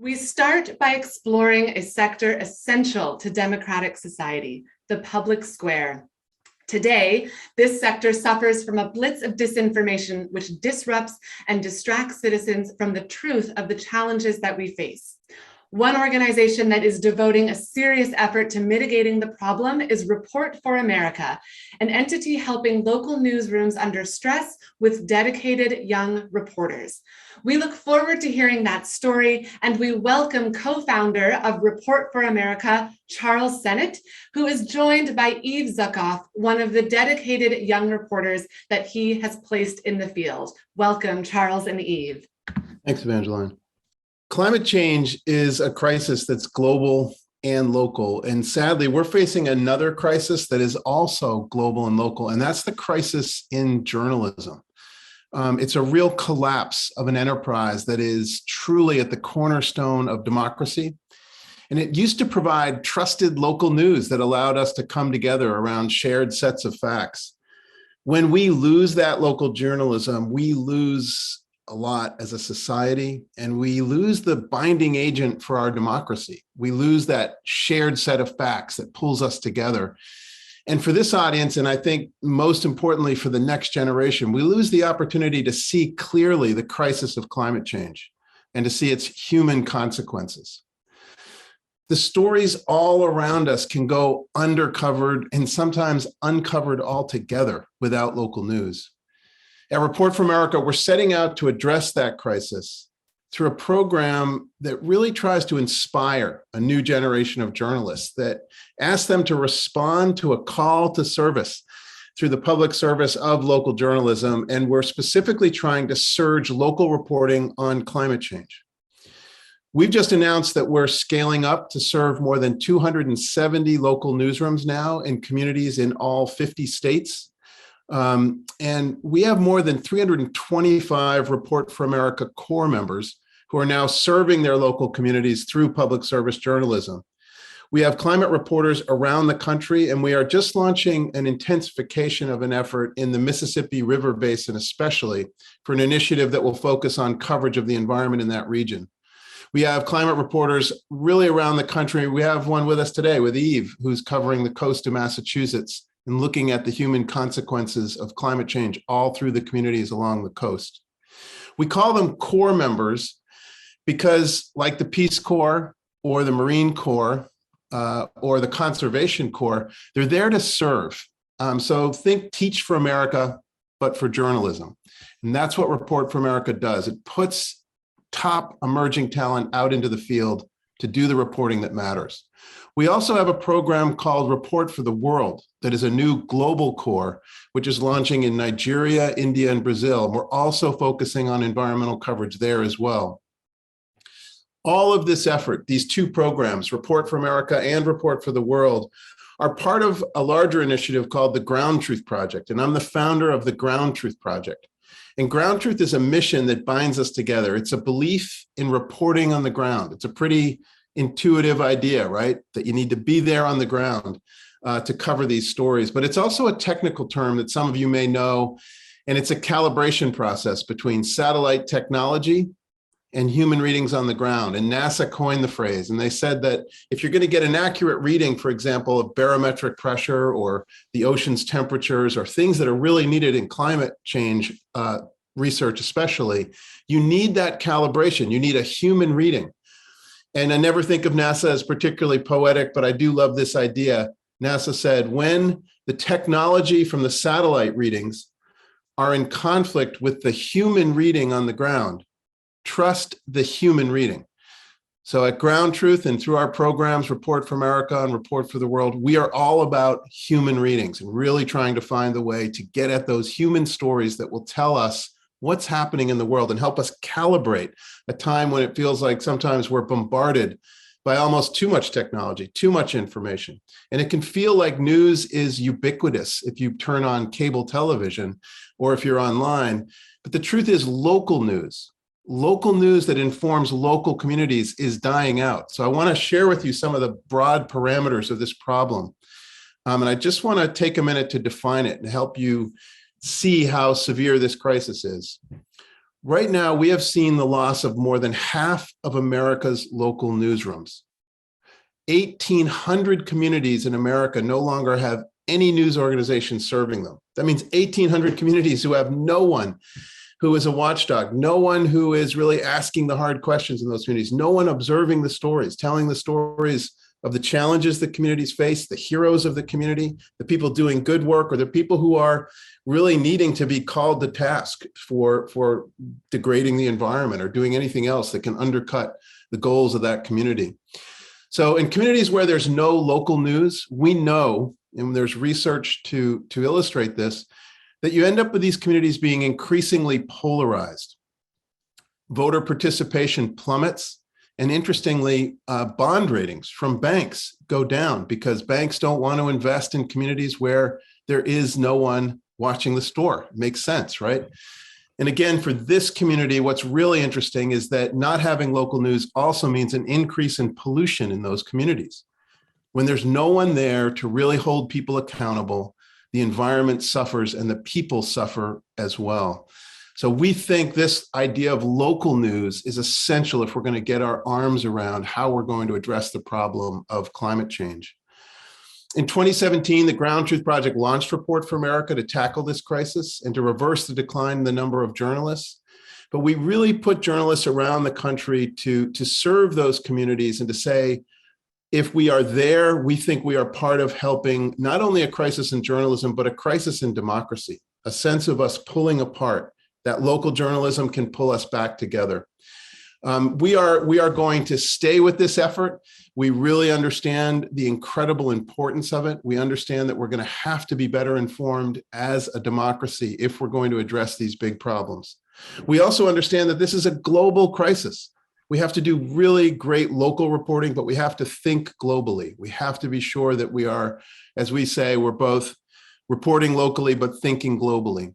We start by exploring a sector essential to democratic society, the public square. Today, this sector suffers from a blitz of disinformation which disrupts and distracts citizens from the truth of the challenges that we face. One organization that is devoting a serious effort to mitigating the problem is Report for America, an entity helping local newsrooms under stress with dedicated young reporters. We look forward to hearing that story, and we welcome co-founder of Report for America, Charles Sennett, who is joined by Eve Zuckoff, one of the dedicated young reporters that he has placed in the field. Welcome, Charles and Eve. Thanks, Evangeline. Climate change is a crisis that's global and local. And sadly, we're facing another crisis that is also global and local, and that's the crisis in journalism. It's a real collapse of an enterprise that is truly at the cornerstone of democracy. And it used to provide trusted local news that allowed us to come together around shared sets of facts. When we lose that local journalism, we lose a lot as a society, and we lose the binding agent for our democracy. We lose that shared set of facts that pulls us together. And for this audience, and I think most importantly for the next generation, we lose the opportunity to see clearly the crisis of climate change and to see its human consequences. The stories all around us can go undercovered and sometimes uncovered altogether without local news. At Report for America, we're setting out to address that crisis through a program that really tries to inspire a new generation of journalists, that asks them to respond to a call to service through the public service of local journalism. And we're specifically trying to surge local reporting on climate change. We've just announced that we're scaling up to serve more than 270 local newsrooms now in communities in all 50 states. And we have more than 325 Report for America core members who are now serving their local communities through public service journalism. We have climate reporters around the country, and we are just launching an intensification of an effort in the Mississippi River Basin, especially for an initiative that will focus on coverage of the environment in that region. We have climate reporters really around the country. We have one with us today with Eve, who's covering the coast of Massachusetts and looking at the human consequences of climate change all through the communities along the coast. We call them core members because, like the Peace Corps or the Marine Corps or the Conservation Corps, they're there to serve. So think Teach for America, but for journalism. And that's what Report for America does. It puts top emerging talent out into the field to do the reporting that matters. We also have a program called Report for the World that is a new global core, which is launching in Nigeria, India, and Brazil. We're also focusing on environmental coverage there as well. All of this effort, these two programs, Report for America and Report for the World, are part of a larger initiative called the Ground Truth Project. And I'm the founder of the Ground Truth Project. And Ground Truth is a mission that binds us together. It's a belief in reporting on the ground. It's a pretty intuitive idea, right? That you need to be there on the ground to cover these stories. But it's also a technical term that some of you may know, and it's a calibration process between satellite technology and human readings on the ground. And NASA coined the phrase, and they said that if you're going to get an accurate reading, for example, of barometric pressure or the ocean's temperatures or things that are really needed in climate change research especially, you need that calibration. You need a human reading. And I never think of NASA as particularly poetic, but I do love this idea. NASA said, when the technology from the satellite readings are in conflict with the human reading on the ground, trust the human reading. So at Ground Truth and through our programs, Report for America and Report for the World, we are all about human readings and really trying to find the way to get at those human stories that will tell us what's happening in the world and help us calibrate a time when it feels like sometimes we're bombarded by almost too much technology, too much information. And it can feel like news is ubiquitous if you turn on cable television or if you're online. But the truth is local news that informs local communities is dying out. So I want to share with you some of the broad parameters of this problem. And I just want to take a minute to define it and help you see how severe this crisis is. Right now, we have seen the loss of more than half of America's local newsrooms. 1,800 communities in America no longer have any news organization serving them. That means 1,800 communities who have no one who is a watchdog, no one who is really asking the hard questions in those communities, no one observing the stories, telling the stories of the challenges that communities face, the heroes of the community, the people doing good work, or the people who are really needing to be called to task for degrading the environment or doing anything else that can undercut the goals of that community. So in communities where there's no local news, we know, and there's research to illustrate this, that you end up with these communities being increasingly polarized. Voter participation plummets. And interestingly, bond ratings from banks go down because banks don't want to invest in communities where there is no one watching the store. It makes sense, right? And again, for this community, what's really interesting is that not having local news also means an increase in pollution in those communities. When there's no one there to really hold people accountable, the environment suffers and the people suffer as well. So we think this idea of local news is essential if we're going to get our arms around how we're going to address the problem of climate change. In 2017, the Ground Truth Project launched Report for America to tackle this crisis and to reverse the decline in the number of journalists. But we really put journalists around the country to serve those communities and to say, if we are there, we think we are part of helping not only a crisis in journalism, but a crisis in democracy, a sense of us pulling apart, that local journalism can pull us back together. We are going to stay with this effort. We really understand the incredible importance of it. We understand that we're going to have to be better informed as a democracy if we're going to address these big problems. We also understand that this is a global crisis. We have to do really great local reporting, but we have to think globally. We have to be sure that we are, as we say, we're both reporting locally, but thinking globally.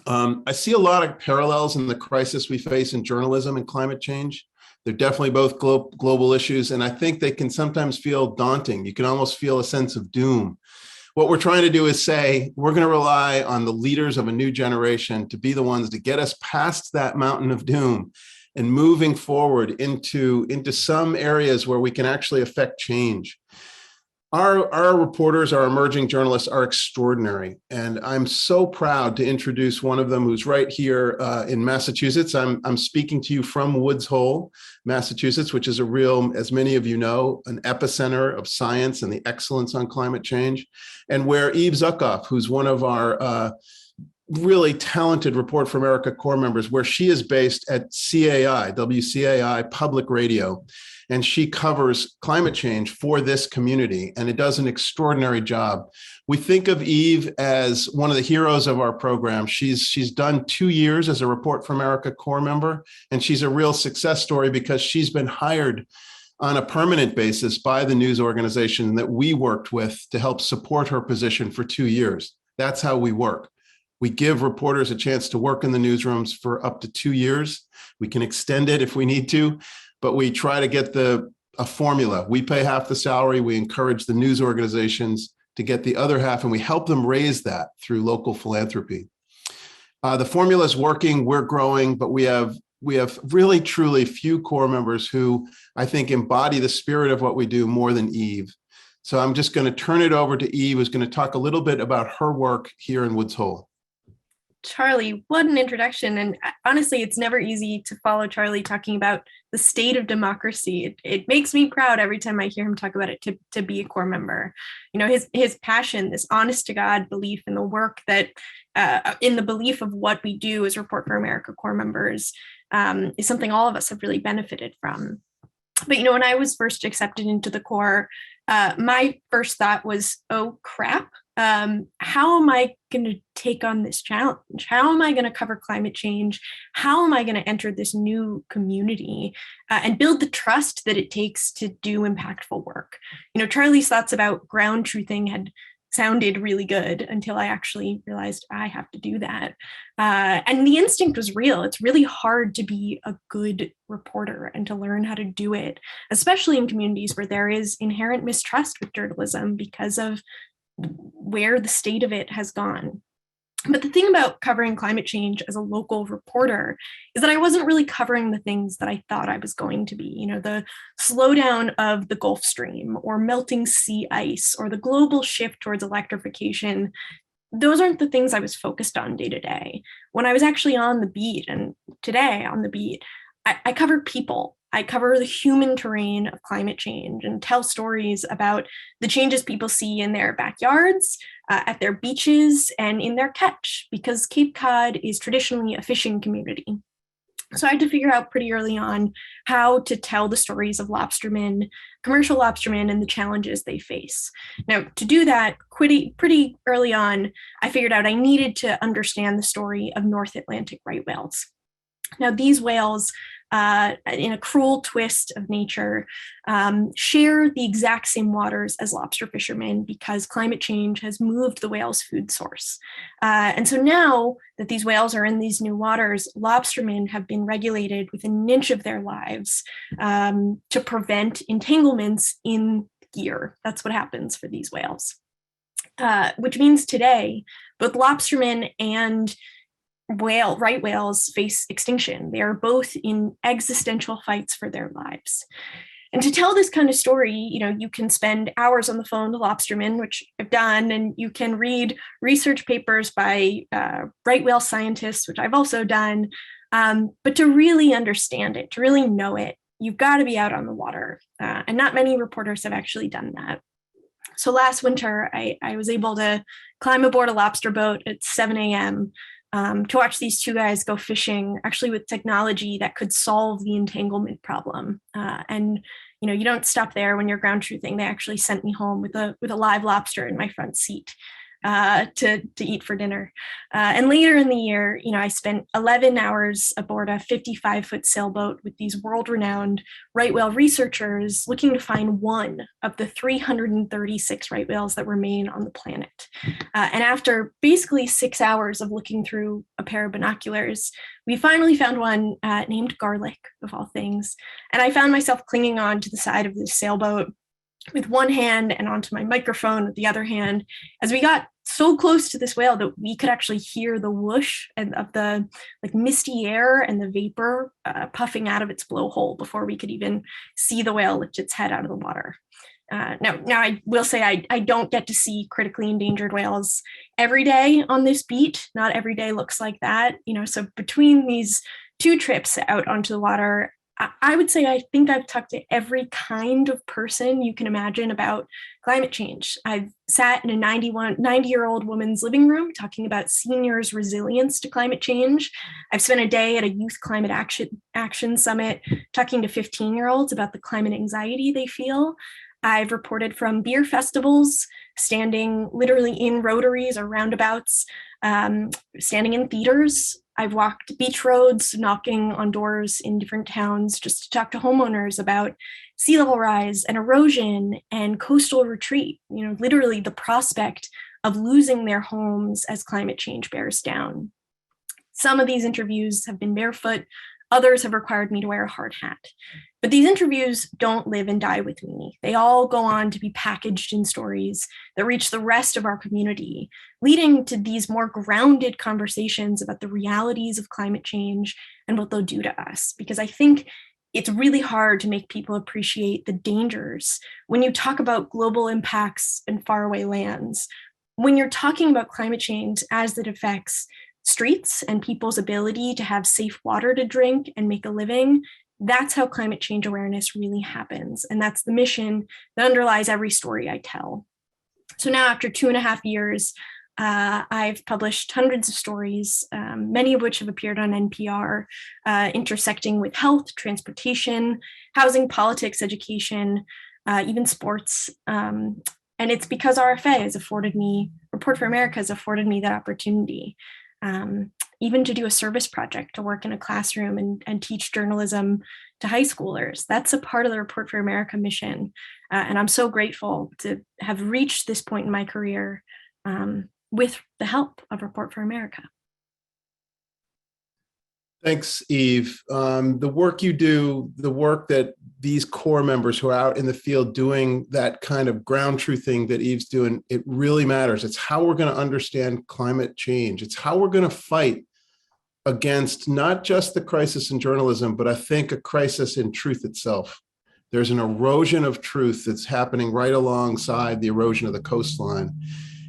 I see a lot of parallels in the crisis we face in journalism and climate change. They're definitely both global issues, and I think they can sometimes feel daunting. You can almost feel a sense of doom. What we're trying to do is say, we're going to rely on the leaders of a new generation to be the ones to get us past that mountain of doom and moving forward into some areas where we can actually affect change. Our reporters, our emerging journalists are extraordinary. And I'm so proud to introduce one of them who's right here in Massachusetts. I'm speaking to you from Woods Hole, Massachusetts, which is a real, as many of you know, an epicenter of science and the excellence on climate change. And where Eve Zuckoff, who's one of our really talented Report for America Corps members, where she is based at CAI, WCAI Public Radio, and she covers climate change for this community, and it does an extraordinary job. We think of Eve as one of the heroes of our program. She's done 2 years as a Report for America Corps member, and she's a real success story because she's been hired on a permanent basis by the news organization that we worked with to help support her position for 2 years. That's how we work. We give reporters a chance to work in the newsrooms for up to 2 years. We can extend it if we need to, but we try to get a formula. We pay half the salary. We encourage the news organizations to get the other half, and we help them raise that through local philanthropy. The formula is working. We're growing, but we have really, truly few Corps members who I think embody the spirit of what we do more than Eve. So I'm just going to turn it over to Eve, who's going to talk a little bit about her work here in Woods Hole. Charlie, what an introduction. And honestly, it's never easy to follow Charlie talking about the state of democracy. It makes me proud every time I hear him talk about it to be a Corps member. You know, his passion, this honest to God belief in the work that, in the belief of what we do as Report for America Corps members is something all of us have really benefited from. But, you know, when I was first accepted into the Corps, my first thought was, oh, crap. How am I going to take on this challenge? How am I going to cover climate change? How am I going to enter this new community and build the trust that it takes to do impactful work? You know, Charlie's thoughts about ground truthing had sounded really good until I actually realized I have to do that. And the instinct was real. It's really hard to be a good reporter and to learn how to do it, especially in communities where there is inherent mistrust with journalism because of where the state of it has gone. But the thing about covering climate change as a local reporter is that I wasn't really covering the things that I thought I was going to be, the slowdown of the Gulf Stream or melting sea ice or the global shift towards electrification. Those aren't the things I was focused on day to day. When I was actually on the beat, and today on the beat, I cover people. I cover the human terrain of climate change and tell stories about the changes people see in their backyards, at their beaches, and in their catch, because Cape Cod is traditionally a fishing community. So I had to figure out pretty early on how to tell the stories of lobstermen, commercial lobstermen, and the challenges they face. Now, to do that pretty early on, I figured out I needed to understand the story of North Atlantic right whales. Now, these whales, in a cruel twist of nature, share the exact same waters as lobster fishermen because climate change has moved the whale's food source. And so now that these whales are in these new waters, lobstermen have been regulated within an inch of their lives to prevent entanglements in gear. That's what happens for these whales. Which means today, both lobstermen and right whales face extinction. They are both in existential fights for their lives. And to tell this kind of story, you can spend hours on the phone to lobstermen, which I've done, and you can read research papers by right whale scientists, which I've also done. But to really understand it, to really know it, you've got to be out on the water. And not many reporters have actually done that. So last winter, I was able to climb aboard a lobster boat at 7 a.m. To watch these two guys go fishing, actually with technology that could solve the entanglement problem. And you don't stop there when you're ground truthing. They actually sent me home with a live lobster in my front seat to eat for dinner. And later in the year, I spent 11 hours aboard a 55-foot sailboat with these world-renowned right whale researchers looking to find one of the 336 right whales that remain on the planet. And after basically 6 hours of looking through a pair of binoculars, we finally found one named Garlic, of all things. And I found myself clinging on to the side of this sailboat with one hand and onto my microphone with the other hand, as we got so close to this whale that we could actually hear the whoosh of the misty air and the vapor puffing out of its blowhole before we could even see the whale lift its head out of the water. Now I will say I don't get to see critically endangered whales every day on this beat. Not every day looks like that, so between these two trips out onto the water, I would say I think I've talked to every kind of person you can imagine about climate change. I've sat in a 90-year-old woman's living room talking about seniors' resilience to climate change. I've spent a day at a youth climate action summit talking to 15-year-olds about the climate anxiety they feel. I've reported from beer festivals, standing literally in rotaries or roundabouts, standing in theaters. I've walked beach roads, knocking on doors in different towns just to talk to homeowners about sea level rise and erosion and coastal retreat, literally the prospect of losing their homes as climate change bears down. Some of these interviews have been barefoot, others have required me to wear a hard hat. But these interviews don't live and die with me. They all go on to be packaged in stories that reach the rest of our community, leading to these more grounded conversations about the realities of climate change and what they'll do to us. Because I think it's really hard to make people appreciate the dangers when you talk about global impacts in faraway lands. When you're talking about climate change as it affects streets and people's ability to have safe water to drink and make a living, that's how climate change awareness really happens. And that's the mission that underlies every story I tell. So now after 2.5 years, I've published hundreds of stories, many of which have appeared on NPR, intersecting with health, transportation, housing, politics, education, even sports. And it's because RFA has afforded me, Report for America has afforded me that opportunity. Even to do a service project, to work in a classroom and teach journalism to high schoolers. That's a part of the Report for America mission. And I'm so grateful to have reached this point in my career with the help of Report for America. Thanks, Eve. The work you do, the work that these core members who are out in the field doing that kind of ground truthing that Eve's doing, it really matters. It's how we're going to understand climate change. It's how we're going to fight against not just the crisis in journalism, but I think a crisis in truth itself. There's an erosion of truth that's happening right alongside the erosion of the coastline.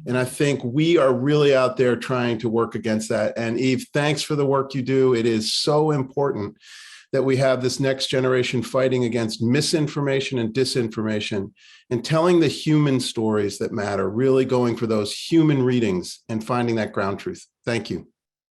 And I think we are really out there trying to work against that. And Eve, thanks for the work you do. It is so important that we have this next generation fighting against misinformation and disinformation and telling the human stories that matter, really going for those human readings and finding that ground truth. Thank you.